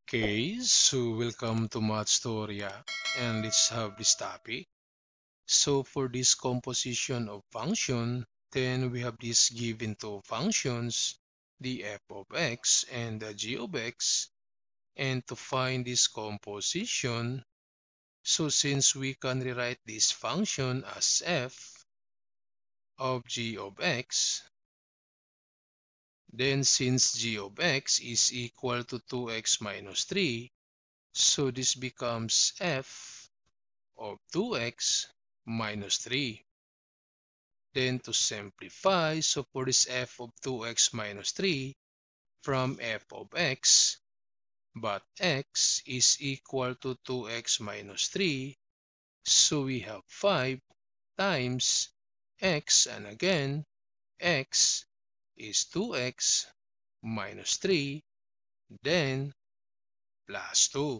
Okay, so welcome to Mathstoria, and let's have this topic. So for this composition of function, then we have this given two functions, the f of x and the g of x, and to find this composition, so since we can rewrite this function as f of g of x, then since g of x is equal to 2x minus 3, so this becomes f of 2x minus 3. Then to simplify, so for this f of 2x minus 3 from f of x, but x is equal to 2x minus 3, so we have 5 times x, and again x is 2x minus 3, then plus 2.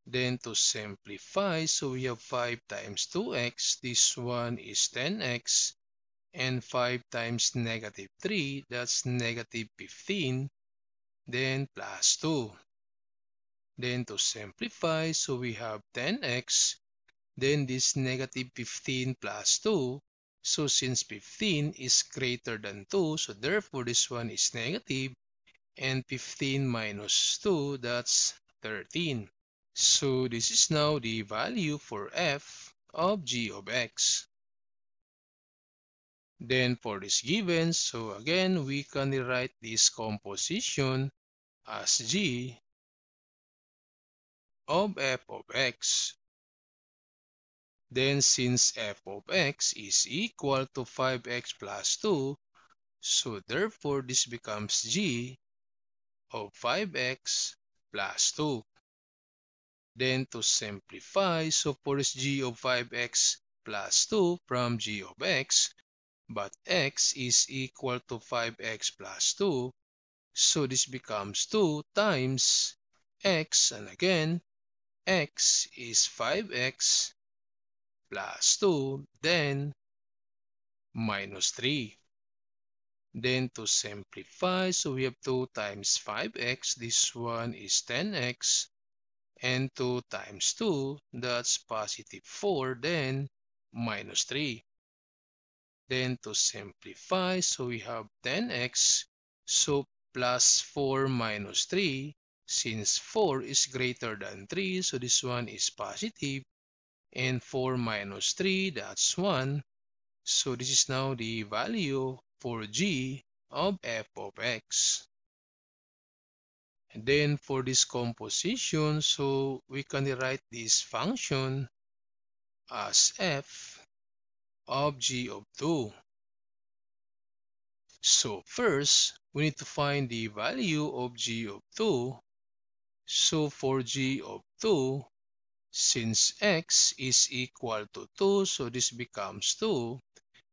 Then to simplify, so we have 5 times 2x, this one is 10x, and 5 times negative 3, that's negative 15, then plus 2. Then to simplify, so we have 10x, then this negative 15 plus 2, so since 15 is greater than 2, so therefore this one is negative, and 15 minus 2, that's 13. So this is now the value for f of g of x. Then for this given, so again we can rewrite this composition as g of f of x. Then since f of x is equal to 5x plus 2, so therefore this becomes g of 5x plus 2. Then to simplify, so for this g of 5x plus 2 from g of x, but x is equal to 5x plus 2, so this becomes 2 times x, and again x is 5x plus 2, then minus 3. Then to simplify, so we have 2 times 5x, this one is 10x, and 2 times 2, that's positive 4, then minus 3. Then to simplify, so we have 10x, so plus 4 minus 3, since 4 is greater than 3, so this one is positive, and 4 minus 3, that's 1. So this is now the value for g of f of x. And then for this composition, so we can write this function as f of g of 2. So first, we need to find the value of g of 2. So for g of 2, since x is equal to 2, so this becomes 2.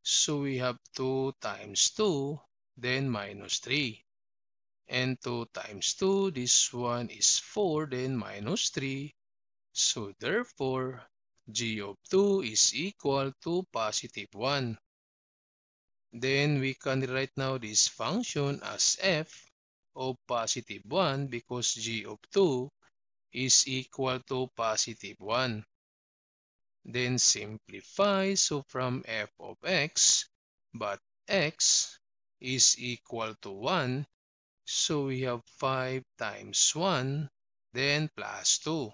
So we have 2 times 2, then minus 3. And 2 times 2, this one is 4, then minus 3. So therefore, g of 2 is equal to positive 1. Then we can write now this function as f of positive 1 because g of 2 is equal to positive 1. Then simplify, so from f of x, but x is equal to 1, so we have 5 times 1, then plus 2.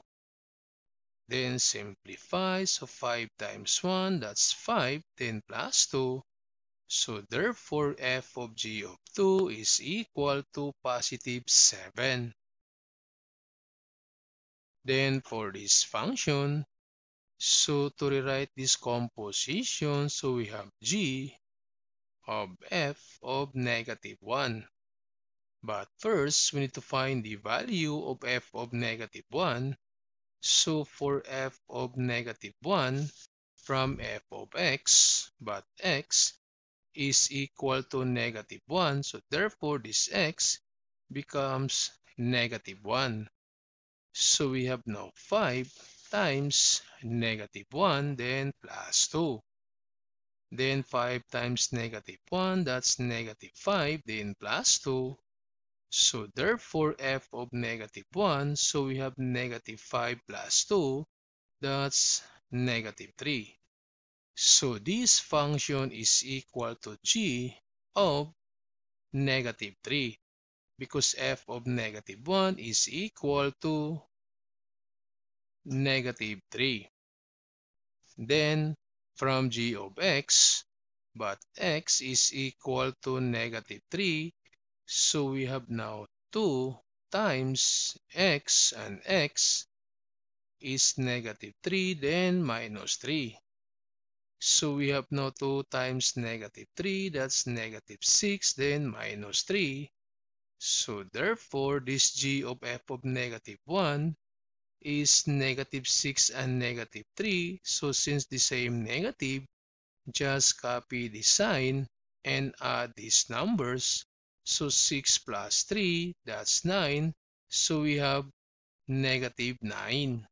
Then simplify, so 5 times 1, that's 5, then plus 2. So therefore, f of g of 2 is equal to positive 7. Then for this function, so to rewrite this composition, so we have g of f of negative 1. But first, we need to find the value of f of negative 1. So for f of negative 1 from f of x, but x is equal to negative 1. So therefore, this x becomes negative 1. So we have now 5 times negative 1, then plus 2. Then 5 times negative 1, that's negative 5, then plus 2. So therefore f of -1, so we have -5 plus 2, that's -3. So this function is equal to g of -3 because f of -1 is equal to -3. Then from g of x, but x is equal to -3, so we have now 2 times x, and x is -3, then -3. So we have now 2 times -3, that's -6, then -3. So therefore, this g of f of -1 is -6 and -3. So since the same negative, just copy the sign and add these numbers. So 6 plus 3, that's 9. So we have -9.